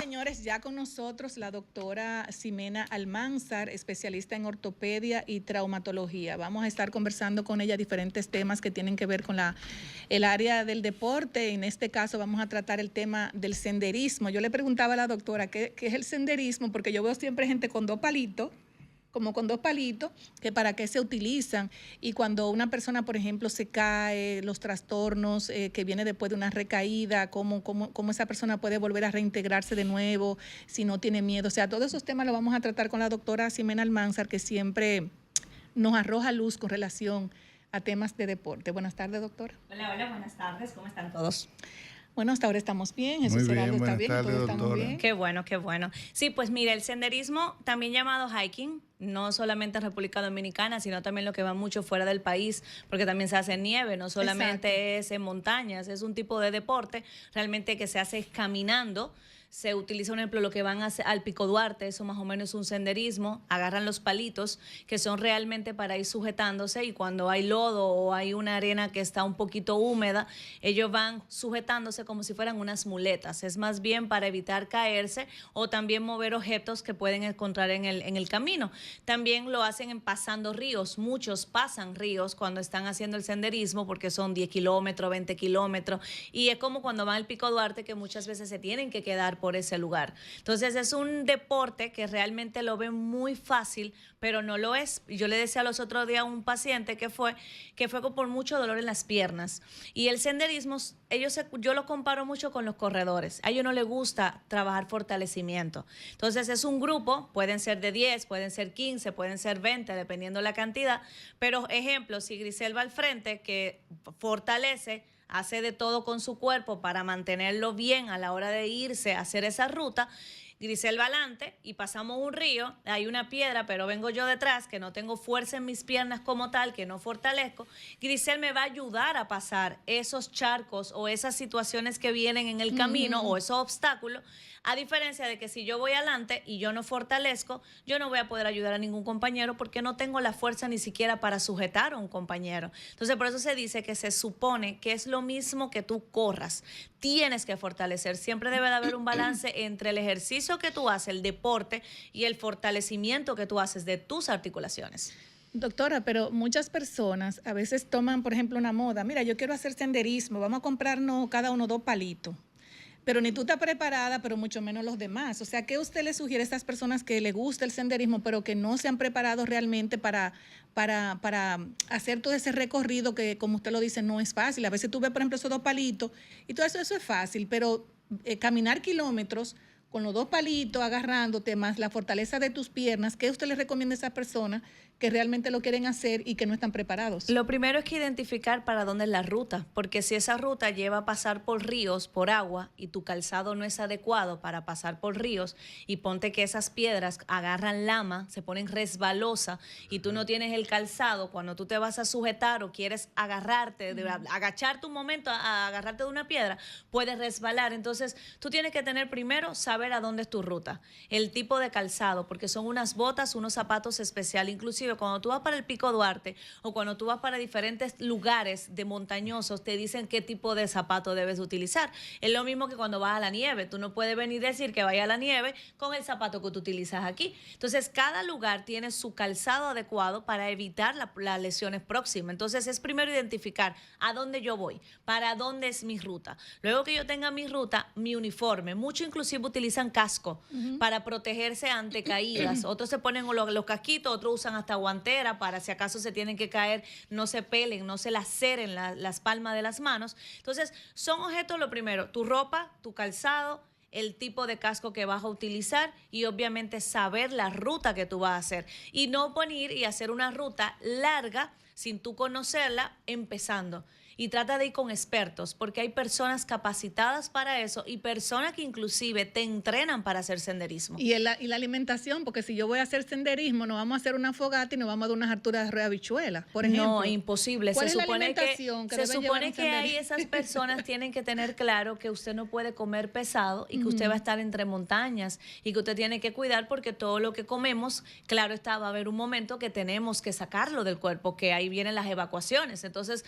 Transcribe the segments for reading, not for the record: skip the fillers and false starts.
señores, ya con nosotros la doctora Ximena Almanzar, especialista en ortopedia y traumatología. Vamos a estar conversando con ella diferentes temas que tienen que ver con el área del deporte. En este caso vamos a tratar el tema del senderismo. Yo le preguntaba a la doctora qué es el senderismo, porque yo veo siempre gente con dos palitos, que para qué se utilizan, y cuando una persona, por ejemplo, se cae, los trastornos que viene después de una recaída, cómo esa persona puede volver a reintegrarse de nuevo si no tiene miedo. O sea, todos esos temas los vamos a tratar con la doctora Ximena Almanzar, que siempre nos arroja luz con relación a temas de deporte. Buenas tardes, doctora. Hola, buenas tardes, ¿cómo están todos? Bueno, hasta ahora estamos bien, Jesús Gerardo está bien, todos estamos bien. Qué bueno, qué bueno. Sí, pues mira, el senderismo, también llamado hiking, no solamente en República Dominicana, sino también lo que va mucho fuera del país, porque también se hace en nieve, no solamente es en montañas, es un tipo de deporte realmente que se hace caminando. Se utiliza, por ejemplo, lo que van al Pico Duarte, eso más o menos es un senderismo, agarran los palitos que son realmente para ir sujetándose, y cuando hay lodo o hay una arena que está un poquito húmeda, ellos van sujetándose como si fueran unas muletas. Es más bien para evitar caerse o también mover objetos que pueden encontrar en el camino. También lo hacen pasando ríos, muchos pasan ríos cuando están haciendo el senderismo porque son 10 kilómetros, 20 kilómetros, y es como cuando van al Pico Duarte que muchas veces se tienen que quedar por ese lugar. Entonces es un deporte que realmente lo ven muy fácil, pero no lo es. Yo le decía los otros días a un paciente que fue por mucho dolor en las piernas, y el senderismo, yo lo comparo mucho con los corredores. A ellos no les gusta trabajar fortalecimiento. Entonces es un grupo, pueden ser de 10, pueden ser 15, pueden ser 20, dependiendo la cantidad, pero ejemplo, si Grisel va al frente, que fortalece, hace de todo con su cuerpo para mantenerlo bien a la hora de irse a hacer esa ruta. Grisel va adelante y pasamos un río, hay una piedra, pero vengo yo detrás, que no tengo fuerza en mis piernas como tal, que no fortalezco. Grisel me va a ayudar a pasar esos charcos o esas situaciones que vienen en el camino o esos obstáculos, a diferencia de que si yo voy adelante y yo no fortalezco, yo no voy a poder ayudar a ningún compañero porque no tengo la fuerza ni siquiera para sujetar a un compañero. Entonces, por eso se dice que se supone que es lo mismo que tú corras. Tienes que fortalecer. Siempre debe de haber un balance entre el ejercicio que tú haces, el deporte, y el fortalecimiento que tú haces de tus articulaciones. Doctora, pero muchas personas a veces toman, por ejemplo, una moda. Mira, yo quiero hacer senderismo, vamos a comprarnos cada uno 2 palitos. Pero ni tú estás preparada, pero mucho menos los demás. O sea, ¿qué usted le sugiere a estas personas que les gusta el senderismo, pero que no se han preparado realmente para hacer todo ese recorrido que, como usted lo dice, no es fácil? A veces tú ves, por ejemplo, esos 2 palitos y todo eso es fácil, pero caminar kilómetros con los 2 palitos agarrándote, más la fortaleza de tus piernas, ¿qué usted le recomienda a esas personas que realmente lo quieren hacer y que no están preparados? Lo primero es que identificar para dónde es la ruta, porque si esa ruta lleva a pasar por ríos, por agua, y tu calzado no es adecuado para pasar por ríos, y ponte que esas piedras agarran lama, se ponen resbalosas, y tú no tienes el calzado, cuando tú te vas a sujetar o quieres agarrarte, agacharte un momento a agarrarte de una piedra, puedes resbalar. Entonces tú tienes que tener primero saber a dónde es tu ruta, el tipo de calzado, porque son unas botas, unos zapatos especiales. Inclusive cuando tú vas para el Pico Duarte o cuando tú vas para diferentes lugares de montañosos, te dicen qué tipo de zapato debes utilizar. Es lo mismo que cuando vas a la nieve. Tú no puedes venir y decir que vaya a la nieve con el zapato que tú utilizas aquí. Entonces, cada lugar tiene su calzado adecuado para evitar las lesiones próximas. Entonces, es primero identificar a dónde yo voy, para dónde es mi ruta. Luego que yo tenga mi ruta, mi uniforme. Muchos inclusive utilizan casco para protegerse ante caídas. Otros se ponen los casquitos, otros usan hasta guantera para si acaso se tienen que caer, no se pelen, no se laceren las palmas de las manos. Entonces, son objetos, lo primero, tu ropa, tu calzado, el tipo de casco que vas a utilizar y obviamente saber la ruta que tú vas a hacer. Y no venir y hacer una ruta larga sin tú conocerla empezando. Y trata de ir con expertos, porque hay personas capacitadas para eso y personas que inclusive te entrenan para hacer senderismo. Y la alimentación, porque si yo voy a hacer senderismo, no vamos a hacer una fogata y nos vamos a dar unas alturas de arroz de habichuela, por ejemplo. No, imposible. ¿Cuál es la alimentación se supone que ahí esas personas tienen que tener claro que usted no puede comer pesado y que usted va a estar entre montañas y que usted tiene que cuidar, porque todo lo que comemos, claro está, va a haber un momento que tenemos que sacarlo del cuerpo, que ahí vienen las evacuaciones. Entonces,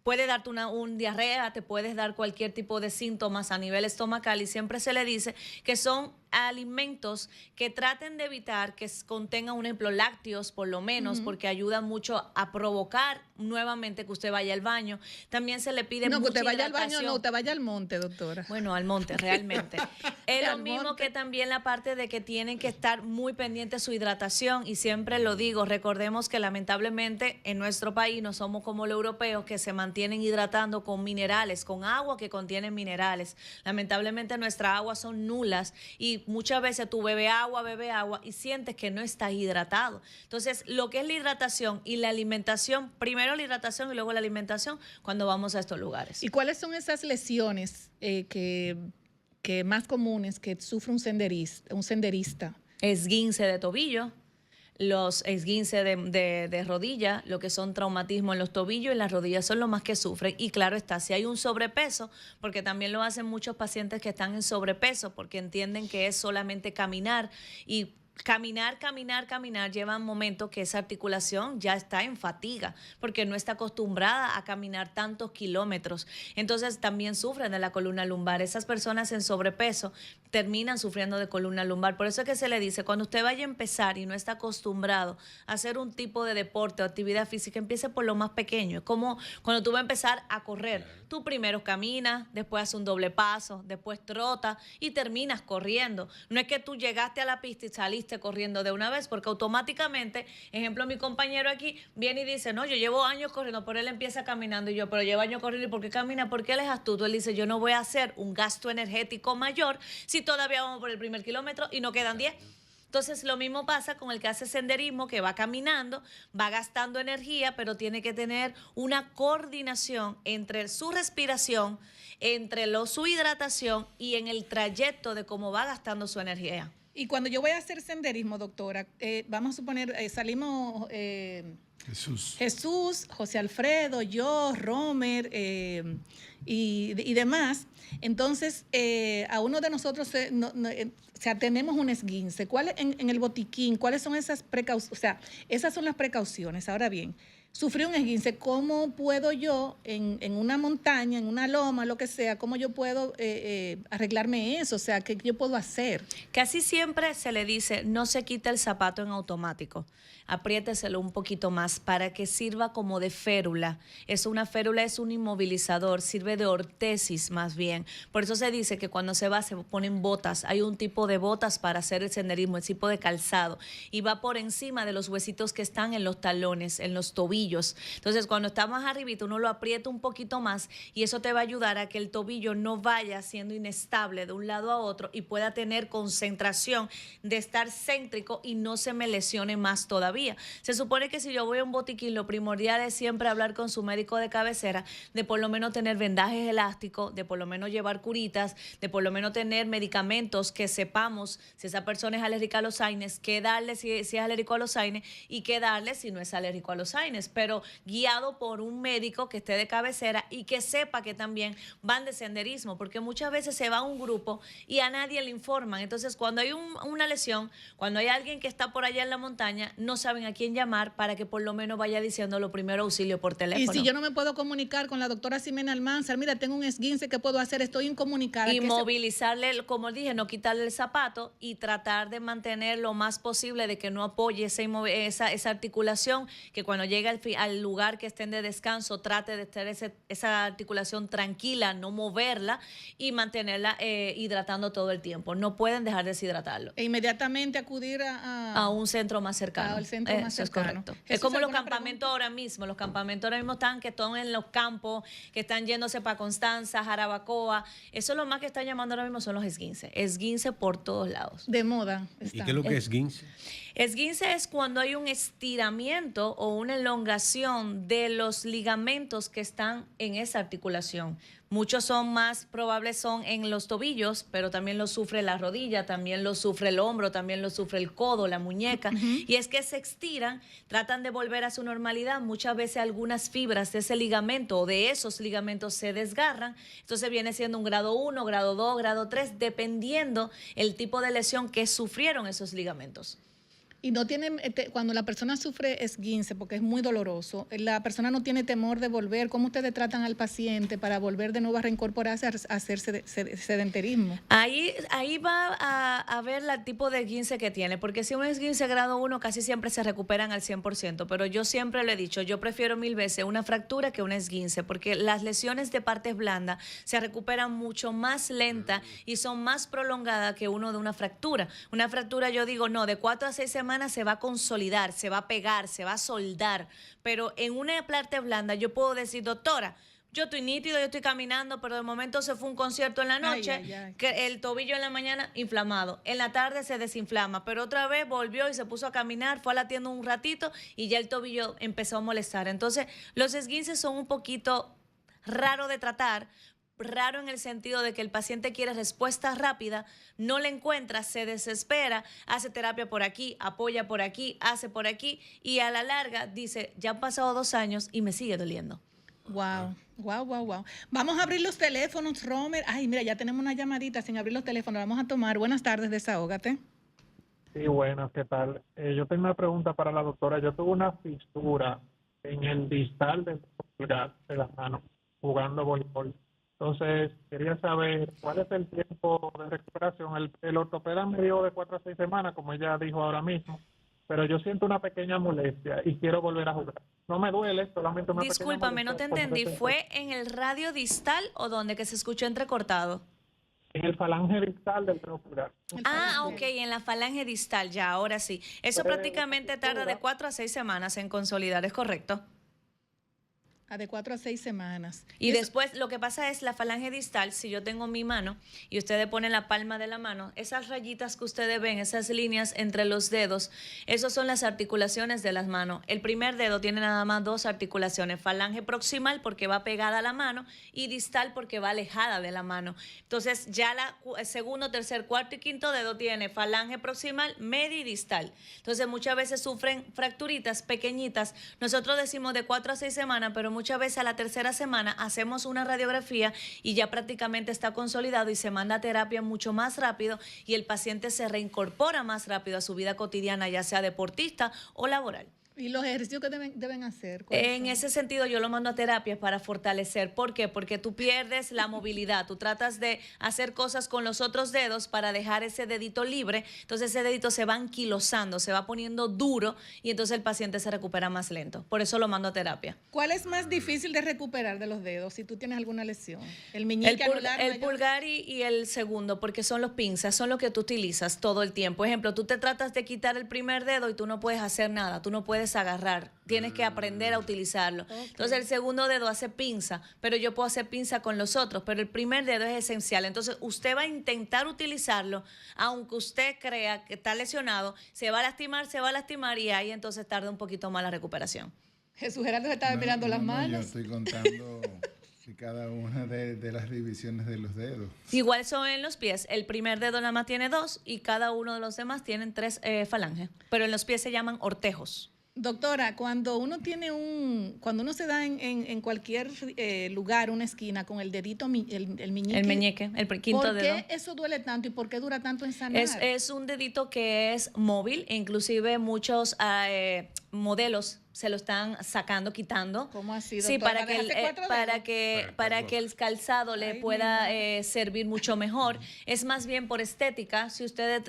puede darte un diarrea, te puedes dar cualquier tipo de síntomas a nivel estomacal y siempre se le dice que son alimentos que traten de evitar que contengan, un ejemplo, lácteos por lo menos, porque ayudan mucho a provocar nuevamente que usted vaya al baño. También se le pide No, que mucha usted vaya al baño, hidratación. no, usted vaya al monte, doctora. Bueno, al monte, realmente. Es lo Al mismo monte. que también la parte de que tienen que estar muy pendientes de su hidratación, y siempre lo digo, recordemos que lamentablemente en nuestro país no somos como los europeos que se mantienen hidratando con minerales, con agua que contiene minerales. Lamentablemente nuestras aguas son nulas y muchas veces tú bebes agua y sientes que no estás hidratado. Entonces, lo que es la hidratación y la alimentación, primero la hidratación y luego la alimentación cuando vamos a estos lugares. ¿Y cuáles son esas lesiones que más comunes que sufre un senderista? Esguince de tobillo, los esguince de rodilla, lo que son traumatismos en los tobillos y las rodillas son los más que sufren. Y claro está, si hay un sobrepeso, porque también lo hacen muchos pacientes que están en sobrepeso, porque entienden que es solamente caminar y caminar, lleva un momento que esa articulación ya está en fatiga, porque no está acostumbrada a caminar tantos kilómetros. Entonces también sufren de la columna lumbar. Esas personas en sobrepeso terminan sufriendo de columna lumbar. Por eso es que se le dice, cuando usted vaya a empezar y no está acostumbrado a hacer un tipo de deporte o actividad física, empiece por lo más pequeño. Es como cuando tú vas a empezar a correr. Tú primero caminas, después haces un doble paso, después trota y terminas corriendo. No es que tú llegaste a la pista y saliste corriendo de una vez, porque automáticamente, ejemplo, mi compañero aquí viene y dice, no, yo llevo años corriendo, pero él empieza caminando, y yo, pero llevo años corriendo, ¿y por qué camina? Porque él es astuto. Él dice, yo no voy a hacer un gasto energético mayor si todavía vamos por el primer kilómetro y no quedan 10. Entonces, lo mismo pasa con el que hace senderismo, que va caminando, va gastando energía, pero tiene que tener una coordinación entre su respiración, entre su hidratación y en el trayecto de cómo va gastando su energía. Y cuando yo voy a hacer senderismo, doctora, vamos a suponer, salimos Jesús, José Alfredo, yo, Romer y demás. Entonces, a uno de nosotros tenemos un esguince. En el botiquín, ¿cuáles son esas precauciones? O sea, esas son las precauciones. Ahora bien, sufrí un esguince, ¿cómo puedo yo en una montaña, en una loma, lo que sea, cómo yo puedo arreglarme eso? O sea, ¿qué yo puedo hacer? Casi siempre se le dice, no se quita el zapato en automático, apriéteselo un poquito más para que sirva como de férula. Una férula es un inmovilizador, sirve de ortesis más bien. Por eso se dice que cuando se ponen botas. Hay un tipo de botas para hacer el senderismo, el tipo de calzado, y va por encima de los huesitos que están en los talones, en los tobillos. Entonces, cuando está más arribita, uno lo aprieta un poquito más y eso te va a ayudar a que el tobillo no vaya siendo inestable de un lado a otro y pueda tener concentración de estar céntrico y no se me lesione más todavía. Se supone que si yo voy a un botiquín, lo primordial es siempre hablar con su médico de cabecera, de por lo menos tener vendajes elásticos, de por lo menos llevar curitas, de por lo menos tener medicamentos que sepamos si esa persona es alérgica a los AINES, qué darle si es alérgico a los AINES y qué darle si no es alérgico a los AINES, pero guiado por un médico que esté de cabecera y que sepa que también van de senderismo, porque muchas veces se va a un grupo y a nadie le informan. Entonces, cuando hay una lesión, cuando hay alguien que está por allá en la montaña, no saben a quién llamar para que por lo menos vaya diciendo los primeros auxilios por teléfono. Y si yo no me puedo comunicar con la doctora Ximena Almanzar, mira, tengo un esguince, ¿qué puedo hacer? Estoy incomunicada. Y movilizarle, como dije, no quitarle el zapato y tratar de mantener lo más posible de que no apoye esa articulación, que cuando llegue al lugar que estén de descanso, trate de tener esa articulación tranquila, no moverla y mantenerla hidratando todo el tiempo. No pueden dejar de deshidratarlo. E inmediatamente acudir a un centro más cercano. Al centro más cercano. Es correcto. Es como los campamentos ahora mismo. Los campamentos ahora mismo están en los campos, que están yéndose para Constanza, Jarabacoa. Eso es lo más que están llamando ahora mismo son los esguinces. Esguince por todos lados. De moda. ¿Y qué es lo que es esguince? Esguince es cuando hay un estiramiento o una elongación de los ligamentos que están en esa articulación. Muchos son más probables son en los tobillos, pero también lo sufre la rodilla, también lo sufre el hombro, también lo sufre el codo, la muñeca. Y es que se estiran, tratan de volver a su normalidad. Muchas veces algunas fibras de ese ligamento o de esos ligamentos se desgarran. Entonces viene siendo un grado 1, grado 2, grado 3, dependiendo el tipo de lesión que sufrieron esos ligamentos. Y no tiene, cuando la persona sufre esguince, porque es muy doloroso, la persona no tiene temor de volver. ¿Cómo ustedes tratan al paciente para volver de nuevo a reincorporarse a hacer sedentarismo? Ahí va a ver el tipo de esguince que tiene, porque si un esguince grado 1 casi siempre se recuperan al 100%, pero yo siempre le he dicho, yo prefiero 1000 veces una fractura que un esguince, porque las lesiones de partes blandas se recuperan mucho más lenta y son más prolongadas que uno de una fractura. Una fractura, yo digo, no, de 4 a 6 semanas se va a consolidar, se va a pegar, se va a soldar, pero en una parte blanda yo puedo decir, doctora, yo estoy nítido, yo estoy caminando, pero de momento se fue un concierto en la noche, que el tobillo en la mañana inflamado, en la tarde se desinflama, pero otra vez volvió y se puso a caminar, fue a la tienda un ratito y ya el tobillo empezó a molestar. Entonces, los esguinces son un poquito raros de tratar, raro en el sentido de que el paciente quiere respuesta rápida, no la encuentra, se desespera, hace terapia por aquí, apoya por aquí, hace por aquí y a la larga dice, ya han pasado 2 años y me sigue doliendo. Wow, wow, wow, wow. Vamos a abrir los teléfonos, Romer. Ay, mira, ya tenemos una llamadita sin abrir los teléfonos. Vamos a tomar. Buenas tardes, desahógate. Sí, buenas, ¿qué tal? Yo tengo una pregunta para la doctora. Yo tuve una fisura en el distal del pulgar de la mano jugando voleibol. Entonces, quería saber cuál es el tiempo de recuperación. El ortopeda me dio de 4 a 6 semanas, como ella dijo ahora mismo, pero yo siento una pequeña molestia y quiero volver a jugar. No me duele, solamente una Discúlpame, pequeña molestia. no te entendí. ¿Fue en el radio distal o donde que se escuchó entrecortado? En el falange distal del dedo pulgar. Ok, en la falange distal, ya, ahora sí. Eso prácticamente tarda de 4 a 6 semanas en consolidar, ¿es correcto? De 4 a 6 semanas. Y después lo que pasa es la falange distal, si yo tengo mi mano y ustedes ponen la palma de la mano, esas rayitas que ustedes ven, esas líneas entre los dedos, esas son las articulaciones de las manos. El primer dedo tiene nada más 2 articulaciones, falange proximal porque va pegada a la mano y distal porque va alejada de la mano. Entonces ya el segundo, tercer, cuarto y quinto dedo tiene falange proximal, media y distal. Entonces muchas veces sufren fracturitas pequeñitas. Nosotros decimos de 4 a 6 semanas, pero muchas veces a la tercera semana hacemos una radiografía y ya prácticamente está consolidado y se manda a terapia mucho más rápido y el paciente se reincorpora más rápido a su vida cotidiana, ya sea deportista o laboral. ¿Y los ejercicios que deben hacer? En ese sentido yo lo mando a terapia para fortalecer. ¿Por qué? Porque tú pierdes la movilidad. Tú tratas de hacer cosas con los otros dedos para dejar ese dedito libre. Entonces ese dedito se va anquilosando, se va poniendo duro y entonces el paciente se recupera más lento. Por eso lo mando a terapia. ¿Cuál es más difícil de recuperar de los dedos si tú tienes alguna lesión? El meñique anular el pulgar y el segundo, porque son los pinzas, son los que tú utilizas todo el tiempo. Por ejemplo, tú te tratas de quitar el primer dedo y tú no puedes hacer nada, tú no puedes agarrar, tienes que aprender a utilizarlo. Okay. Entonces el segundo dedo hace pinza, pero yo puedo hacer pinza con los otros, pero el primer dedo es esencial. Entonces usted va a intentar utilizarlo, aunque usted crea que está lesionado, se va a lastimar y ahí entonces tarda un poquito más la recuperación. Jesús Gerardo se estaba mirando las manos. Yo estoy contando cada una de las divisiones de los dedos. Igual son en los pies. El primer dedo nada más tiene 2 y cada uno de los demás tienen 3 falanges. Pero en los pies se llaman ortejos. Doctora, cuando uno se da en cualquier lugar, una esquina, con el dedito, el meñique. El meñique, el quinto dedo. ¿Por qué eso duele tanto y por qué dura tanto en sanar? Es un dedito que es móvil, inclusive muchos modelos se lo están sacando, quitando. ¿Cómo así, doctora? Sí, para que el calzado le pueda servir mucho mejor. Es más bien por estética. Si ustedes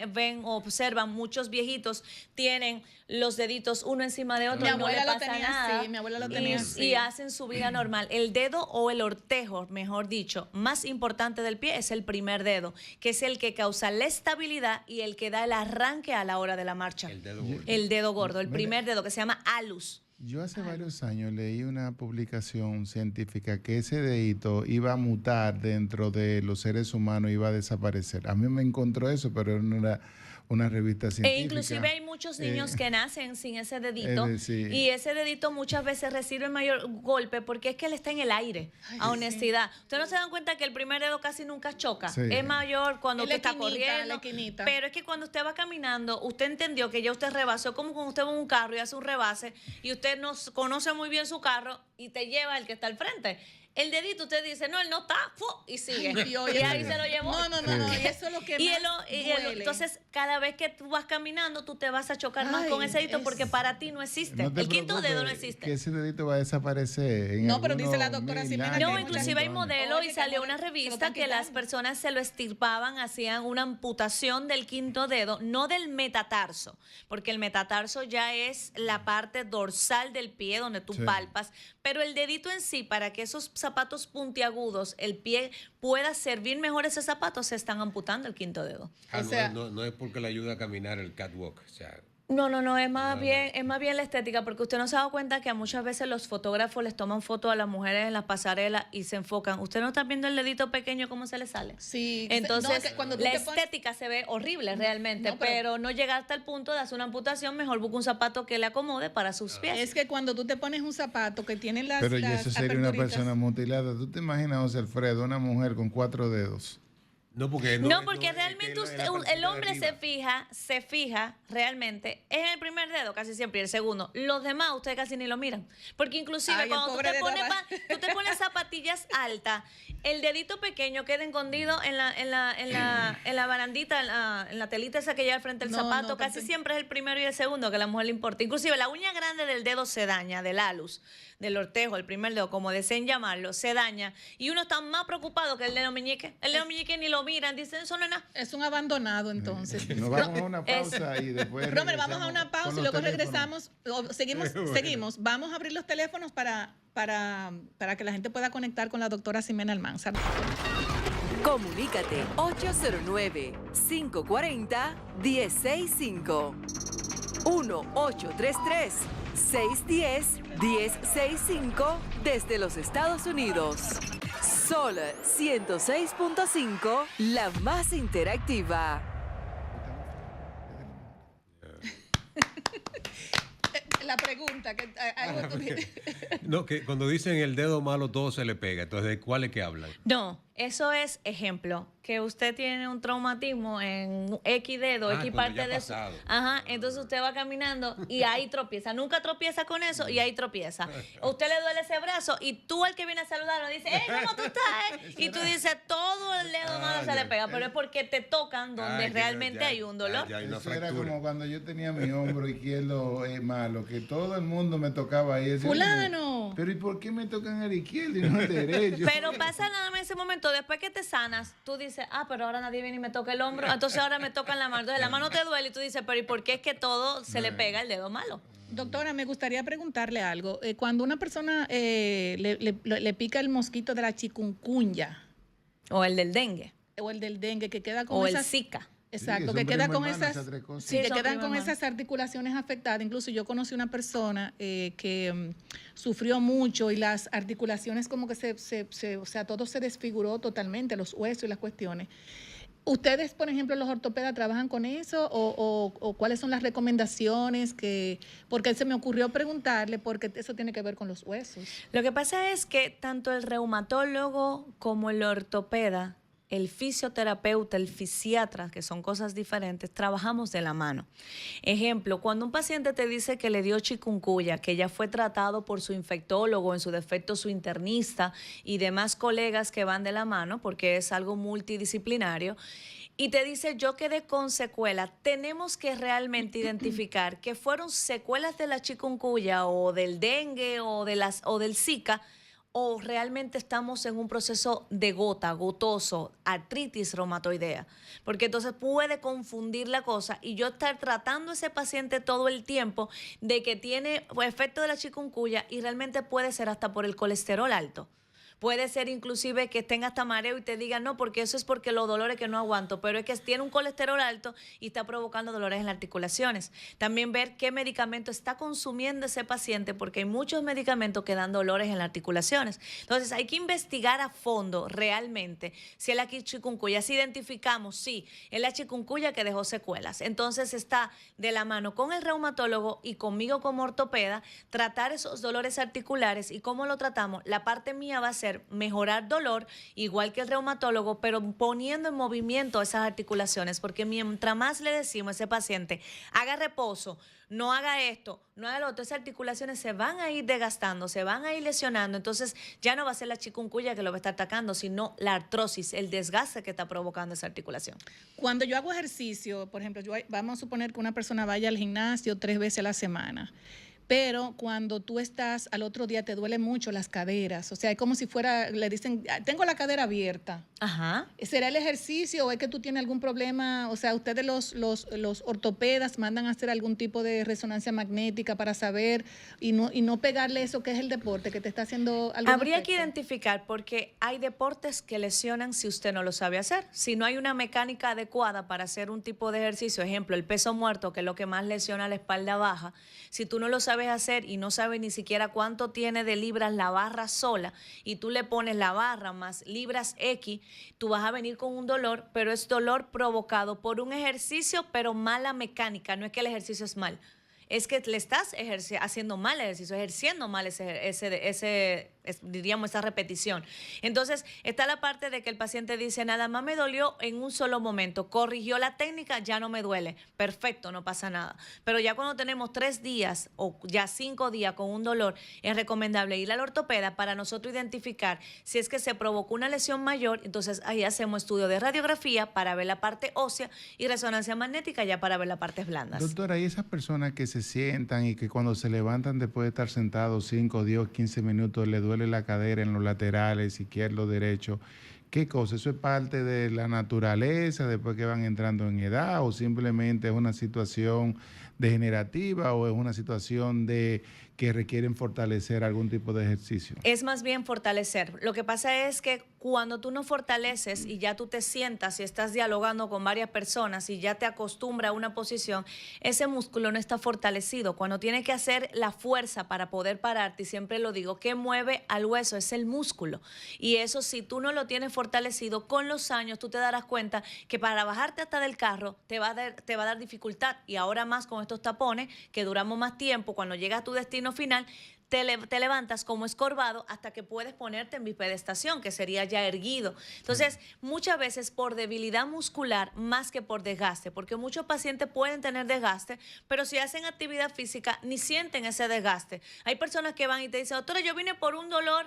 ven o observan, muchos viejitos tienen los deditos uno encima de otro y no le pasa nada. Así, mi abuela lo tenía así. Y hacen su vida normal. El dedo o el ortejo, mejor dicho, más importante del pie es el primer dedo, que es el que causa la estabilidad y el que da el arranque a la hora de la marcha. El dedo gordo. El dedo gordo, el primer dedo, que se llama alus. Yo hace varios años leí una publicación científica que ese dedito iba a mutar dentro de los seres humanos, iba a desaparecer. A mí me encontró eso, pero no era una revista científica. E inclusive hay muchos niños que nacen sin ese dedito y ese dedito muchas veces recibe mayor golpe porque es que él está en el aire, a honestidad. Ustedes no se dan cuenta que el primer dedo casi nunca choca. Sí. Es mayor cuando usted está corriendo. Pero es que cuando usted va caminando, usted entendió que ya usted rebasó, como cuando usted va en un carro y hace un rebase y usted no conoce muy bien su carro y te lleva el que está al frente. El dedito, usted dice, no, él no está, y sigue. Ay, Dios, y ahí se lo llevó. No, y eso es lo que más duele. Entonces, cada vez que tú vas caminando, tú te vas vas a chocar más con ese dedito porque para ti no existe. No te el quinto dedo no existe. Que ese dedito va a desaparecer. No, pero dice la doctora Ximena. No, inclusive hay modelos y salió una se lo revista están que las quitando. personas se lo extirpaban, hacían una amputación del quinto dedo, no del metatarso, porque el metatarso ya es la parte dorsal del pie donde tú Sí. palpas, pero el dedito en sí, para que esos zapatos puntiagudos, el pie pueda servir mejor ese zapato, se están amputando el quinto dedo. O sea- no es porque le ayuda a caminar el catwalk. O sea, No, es más bien la estética, porque usted no se ha dado cuenta que muchas veces los fotógrafos les toman fotos a las mujeres en las pasarelas y se enfocan. Usted no está viendo el dedito pequeño cómo se le sale. Sí, Entonces, no, que cuando tú la te pones- estética se ve horrible realmente, No, pero no llega hasta el punto de hacer una amputación, mejor busca un zapato que le acomode para sus pies. Es que cuando tú te pones un zapato que tiene las Pero y las eso sería una aperturitas- persona mutilada. ¿Tú te imaginas, José Alfredo, una mujer con 4 dedos? no, porque No, porque es realmente que usted, la parte el de hombre arriba. se fija realmente en el primer dedo casi siempre y el segundo. Los demás usted casi ni lo miran. Porque inclusive Ay, el cuando tú pobre te, dedo pones, abajo. tú te pones zapatillas altas, el dedito pequeño queda escondido en la barandita, en la telita esa que lleva al frente del No, zapato. no, Casi porque- siempre es el primero y el segundo que a la mujer le importa. Inclusive la uña grande del dedo se daña, del alus, del ortejo, el primer dedo, como deseen llamarlo, se daña. Y uno está más preocupado que el dedo meñique. El dedo meñique ni lo miran, dicen, eso no es nada. Es un abandonado entonces. Nos vamos a una pausa y después. Romer, vamos a regresamos una pausa con y los luego teléfonos. regresamos. Seguimos. Vamos a abrir los teléfonos para que la gente pueda conectar con la doctora Ximena Almanzar. Comunícate 809-540-1065. 1-833-610-1065 desde los Estados Unidos. Sol 106.5, la más interactiva. La pregunta, que algo tú dices. No, que cuando dicen el dedo malo todo se le pega. Entonces, ¿de cuál es que hablan? No, eso es ejemplo, que usted tiene un traumatismo en X dedo, X cuando parte ya ha de eso. pasado. Ajá, entonces usted va caminando y ahí tropieza. Nunca tropieza con eso y ahí tropieza. A usted le duele ese brazo y tú el que viene a saludarlo dice, ¡hey, cómo tú estás! Y tú dices, todo el dedo malo se le pega, pero es porque te tocan donde Ay, que realmente ya- hay un dolor. ya hay una Eso era fractura. como cuando yo tenía mi hombro izquierdo malo, que todo el mundo me tocaba ahí. Decía, ¡Fulano! pero ¿y por qué me tocan el izquierdo y no el derecho? Pero pasa nada más en ese momento, después que te sanas, tú dices, pero ahora nadie viene y me toca el hombro, entonces ahora me tocan la mano. Entonces la mano te duele y tú dices, pero ¿y por qué es que todo se le pega el dedo malo? Doctora, me gustaría preguntarle algo. Cuando una persona le pica el mosquito de la chikungunya O el del dengue, o el del dengue, que queda con o el esas... Zika. Exacto, Sí, que son queda primo con hermano, esas, tres cosas. Sí, que son quedan primo con hermano. esas articulaciones afectadas. Incluso yo conocí una persona que sufrió mucho y las articulaciones como que o sea, todo se desfiguró totalmente, los huesos y las cuestiones. ¿Ustedes, por ejemplo, los ortopedas, trabajan con eso o cuáles son las recomendaciones? Porque se me ocurrió preguntarle porque eso tiene que ver con los huesos. Lo que pasa es que tanto el reumatólogo como el ortopeda, el fisioterapeuta, el fisiatra, que son cosas diferentes, trabajamos de la mano. Ejemplo, cuando un paciente te dice que le dio chikungunya, que ya fue tratado por su infectólogo, en su defecto su internista y demás colegas que van de la mano, porque es algo multidisciplinario, y te dice, yo quedé con secuela, tenemos que realmente identificar que fueron secuelas de la chikungunya o del dengue o del Zika, o realmente estamos en un proceso de gotoso, artritis reumatoidea, porque entonces puede confundir la cosa y yo estar tratando a ese paciente todo el tiempo de que tiene efecto de la chikungunya y realmente puede ser hasta por el colesterol alto. Puede ser inclusive que tenga hasta mareo y te digan, no, porque eso es porque los dolores que no aguanto, pero es que tiene un colesterol alto y está provocando dolores en las articulaciones. También ver qué medicamento está consumiendo ese paciente, porque hay muchos medicamentos que dan dolores en las articulaciones. Entonces hay que investigar a fondo realmente si es la chikungunya. Si identificamos, sí, es la chikungunya que dejó secuelas. Entonces está de la mano con el reumatólogo y conmigo como ortopeda, tratar esos dolores articulares. ¿Y cómo lo tratamos? La parte mía va a ser hacer mejorar dolor, igual que el reumatólogo, pero poniendo en movimiento esas articulaciones, porque mientras más le decimos a ese paciente, haga reposo, no haga esto, no haga lo otro, esas articulaciones se van a ir desgastando, se van a ir lesionando, entonces ya no va a ser la chikungunya que lo va a estar atacando, sino la artrosis, el desgaste que está provocando esa articulación. Cuando yo hago ejercicio, por ejemplo, vamos a suponer que una persona vaya al gimnasio 3 veces a la semana, pero cuando tú estás al otro día te duelen mucho las caderas, o sea, es como si fuera, le dicen, tengo la cadera abierta. Ajá. ¿Será el ejercicio o es que tú tienes algún problema? O sea, ustedes los ortopedas mandan a hacer algún tipo de resonancia magnética para saber y no pegarle eso que es el deporte, que te está haciendo algo. Habría que identificar porque hay deportes que lesionan si usted no lo sabe hacer. Si no hay una mecánica adecuada para hacer un tipo de ejercicio, ejemplo, el peso muerto, que es lo que más lesiona la espalda baja, si tú no lo sabes hacer y no sabes ni siquiera cuánto tiene de libras la barra sola y tú le pones la barra más libras X, tú vas a venir con un dolor, pero es dolor provocado por un ejercicio, pero mala mecánica. No es que el ejercicio es mal, es que le estás haciendo mal el ejercicio, ejerciendo mal diríamos, esa repetición. Entonces, está la parte de que el paciente dice, nada más me dolió en un solo momento, corrigió la técnica, ya no me duele. Perfecto, no pasa nada. Pero ya cuando tenemos 3 días o ya 5 días con un dolor, es recomendable ir al ortopeda para nosotros identificar si es que se provocó una lesión mayor. Entonces, ahí hacemos estudio de radiografía para ver la parte ósea y resonancia magnética ya para ver las partes blandas. Doctora, ¿y esas personas que se sientan y que cuando se levantan después de estar sentados 5, 10, 15 minutos le duele la cadera en los laterales, izquierdo, derecho? ¿Qué cosa? ¿Eso es parte de la naturaleza después que van entrando en edad o simplemente es una situación degenerativa o es una situación de que requieren fortalecer algún tipo de ejercicio? Es más bien fortalecer. Lo que pasa es que cuando tú no fortaleces y ya tú te sientas y estás dialogando con varias personas y ya te acostumbras a una posición, ese músculo no está fortalecido. Cuando tienes que hacer la fuerza para poder pararte, y siempre lo digo, ¿qué mueve al hueso? Es el músculo. Y eso, si tú no lo tienes fortalecido, con los años tú te darás cuenta que para bajarte hasta del carro te va a dar dificultad. Y ahora más con estos tapones, que duramos más tiempo, cuando llegas a tu destino final, te levantas como escorvado hasta que puedes ponerte en bipedestación, que sería ya erguido. Entonces, muchas veces por debilidad muscular más que por desgaste, porque muchos pacientes pueden tener desgaste, pero si hacen actividad física ni sienten ese desgaste. Hay personas que van y te dicen, doctora, yo vine por un dolor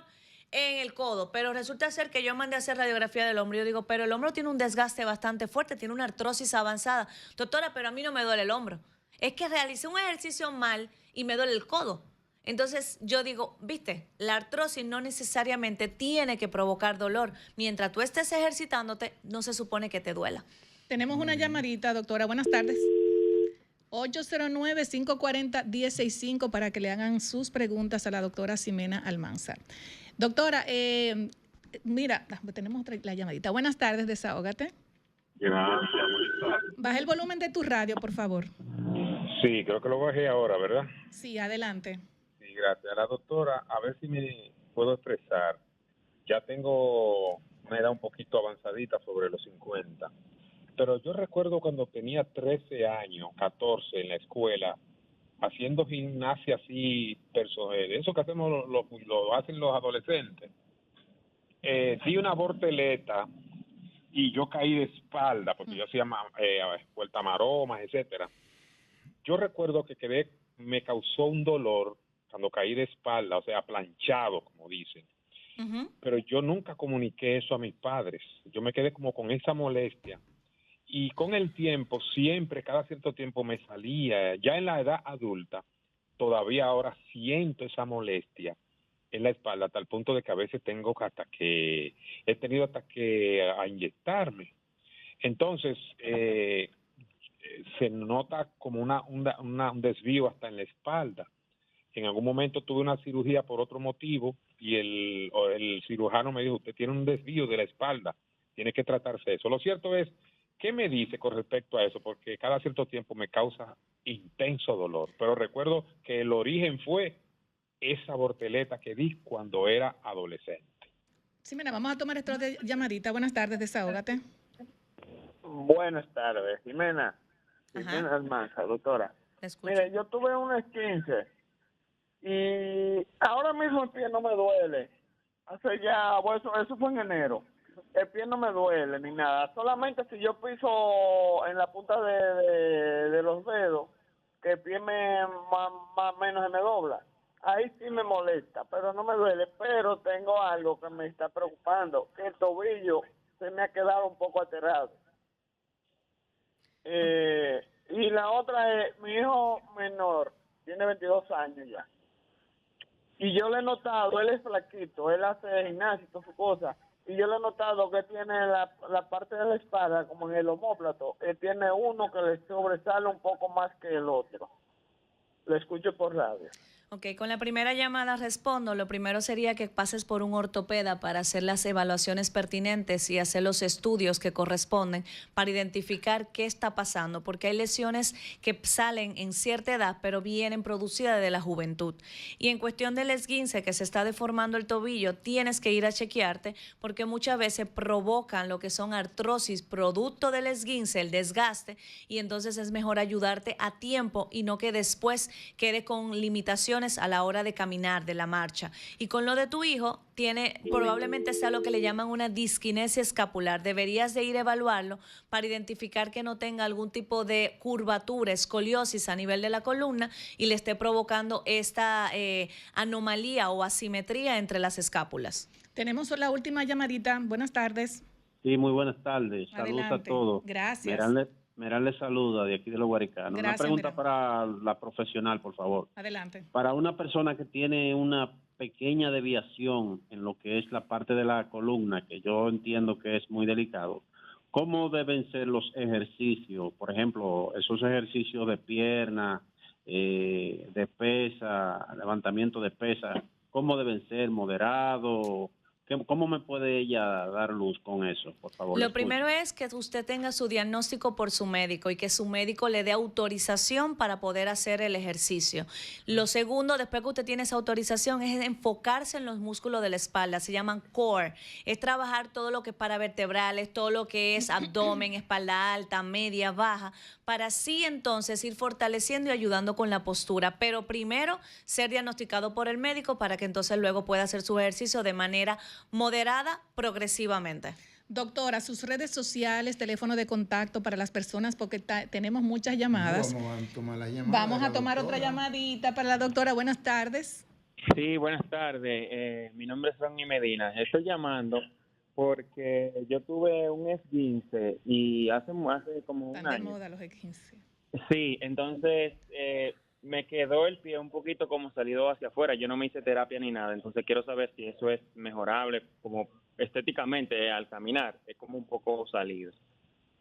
en el codo, pero resulta ser que yo mandé a hacer radiografía del hombro. Yo digo, pero el hombro tiene un desgaste bastante fuerte, tiene una artrosis avanzada. Doctora, pero a mí no me duele el hombro. Es que realicé un ejercicio mal y me duele el codo. Entonces yo digo, viste, la artrosis no necesariamente tiene que provocar dolor. Mientras tú estés ejercitándote, no se supone que te duela. Tenemos una llamadita, doctora. Buenas tardes. 809-540-1065 para que le hagan sus preguntas a la doctora Ximena Almanzar. Doctora, mira, tenemos la llamadita. Buenas tardes, desahógate. Gracias. Baja el volumen de tu radio, por favor. Sí, creo que lo bajé ahora, ¿verdad? Sí, adelante. Sí, gracias. La doctora, a ver si me puedo expresar. Ya tengo una edad un poquito avanzadita sobre los 50. Pero yo recuerdo cuando tenía 13 años, 14 en la escuela, haciendo gimnasia así, eso que hacemos lo hacen los adolescentes. Di una voltereta y yo caí de espalda, porque yo hacía vuelta maromas, etcétera. Yo recuerdo que me causó un dolor cuando caí de espalda, o sea, planchado, como dicen. Uh-huh. Pero yo nunca comuniqué eso a mis padres. Yo me quedé como con esa molestia. Y con el tiempo, siempre, cada cierto tiempo me salía. Ya en la edad adulta, todavía ahora siento esa molestia en la espalda, hasta el punto de que a veces he tenido hasta que a inyectarme. Entonces, se nota como un desvío hasta en la espalda. En algún momento tuve una cirugía por otro motivo y el cirujano me dijo, usted tiene un desvío de la espalda, tiene que tratarse eso. Lo cierto es, ¿qué me dice con respecto a eso? Porque cada cierto tiempo me causa intenso dolor, pero recuerdo que el origen fue esa voltereta que di cuando era adolescente. Sí, mira, vamos a tomar esta llamadita. Buenas tardes, desahógate. Buenas tardes, Ximena. Ximena Almanzar, doctora. Mire, yo tuve un esguince y ahora mismo el pie no me duele. eso fue en enero. El pie no me duele ni nada. Solamente si yo piso en la punta de los dedos, que el pie más o menos se me dobla. Ahí sí me molesta, pero no me duele. Pero tengo algo que me está preocupando, que el tobillo se me ha quedado un poco aterrado. Y la otra es, mi hijo menor, tiene 22 años ya. Y yo le he notado, él es flaquito, él hace gimnasio y todas sus cosas. Y yo le he notado que tiene la parte de la espalda, como en el omóplato, él tiene uno que le sobresale un poco más que el otro. Lo escucho por radio. Ok, con la primera llamada respondo. Lo primero sería que pases por un ortopeda para hacer las evaluaciones pertinentes y hacer los estudios que corresponden para identificar qué está pasando, porque hay lesiones que salen en cierta edad, pero vienen producidas de la juventud. Y en cuestión del esguince, que se está deformando el tobillo, tienes que ir a chequearte, porque muchas veces provocan lo que son artrosis, producto del esguince, el desgaste, y entonces es mejor ayudarte a tiempo y no que después quede con limitaciones a la hora de caminar, de la marcha. Y con lo de tu hijo, probablemente sea lo que le llaman una disquinesia escapular. Deberías de ir a evaluarlo para identificar que no tenga algún tipo de curvatura, escoliosis a nivel de la columna y le esté provocando esta anomalía o asimetría entre las escápulas. Tenemos la última llamadita. Buenas tardes. Sí, muy buenas tardes. Adelante. Saludos a todos. Gracias. Meral les saluda de aquí de Los Guaricanos. Gracias, una pregunta Meral. para la profesional, por favor. Adelante. Para una persona que tiene una pequeña desviación en lo que es la parte de la columna, que yo entiendo que es muy delicado, ¿cómo deben ser los ejercicios? Por ejemplo, esos ejercicios de pierna, de pesa, levantamiento de pesa, ¿cómo deben ser? ¿Moderado? ¿Cómo me puede ella dar luz con eso, por favor? Lo primero es que usted tenga su diagnóstico por su médico y que su médico le dé autorización para poder hacer el ejercicio. Lo segundo, después que usted tiene esa autorización, es enfocarse en los músculos de la espalda, se llaman core. Es trabajar todo lo que es paravertebrales, todo lo que es abdomen, espalda alta, media, baja, para así entonces ir fortaleciendo y ayudando con la postura. Pero primero, ser diagnosticado por el médico para que entonces luego pueda hacer su ejercicio de manera moderada, progresivamente. Doctora, sus redes sociales, teléfono de contacto para las personas, porque tenemos muchas llamadas. Vamos a tomar otra llamadita para la doctora. Buenas tardes. Sí, buenas tardes. Mi nombre es Ronnie Medina. Estoy llamando porque yo tuve un esguince y hace como un año. Están de moda los esguinces. Sí, entonces me quedó el pie un poquito como salido hacia afuera. Yo no me hice terapia ni nada, entonces quiero saber si eso es mejorable, como estéticamente al caminar, es como un poco salido.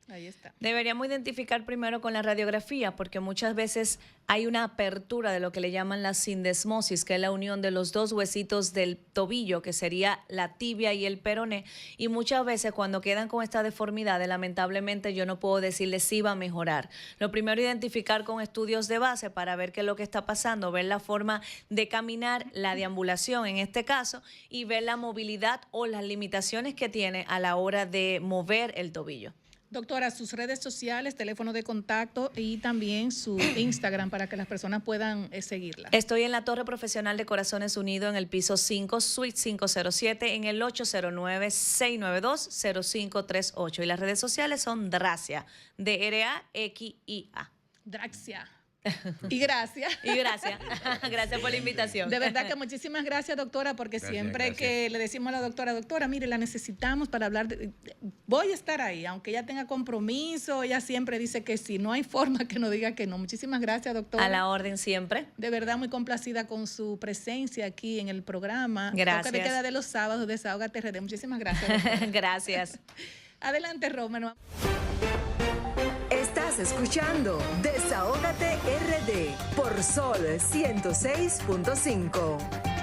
Ahí está. Deberíamos identificar primero con la radiografía, porque muchas veces hay una apertura de lo que le llaman la sindesmosis, que es la unión de los dos huesitos del tobillo, que sería la tibia y el peroné, y muchas veces cuando quedan con esta deformidad, lamentablemente yo no puedo decirles si va a mejorar. Lo primero, identificar con estudios de base para ver qué es lo que está pasando, ver la forma de caminar, la deambulación en este caso, y ver la movilidad o las limitaciones que tiene a la hora de mover el tobillo. Doctora, sus redes sociales, teléfono de contacto y también su Instagram para que las personas puedan seguirla. Estoy en la Torre Profesional de Corazones Unidos en el piso 5, suite 507, en el 809-692-0538. Y las redes sociales son Draxia, D-R-A-X-I-A. Draxia. Y gracias. Y gracias. Gracias por la invitación. De verdad que muchísimas gracias, doctora, porque siempre que le decimos a la doctora, mire, la necesitamos para hablar voy a estar ahí, aunque ella tenga compromiso, ella siempre dice que sí, no hay forma que no diga que no. Muchísimas gracias, doctora. A la orden siempre. De verdad muy complacida con su presencia aquí en el programa. Gracias. Toque de queda de los sábados, Desahógate RD. Muchísimas gracias, doctora. Gracias. Adelante, Romano. Estás escuchando Desahógate RD por Sol 106.5.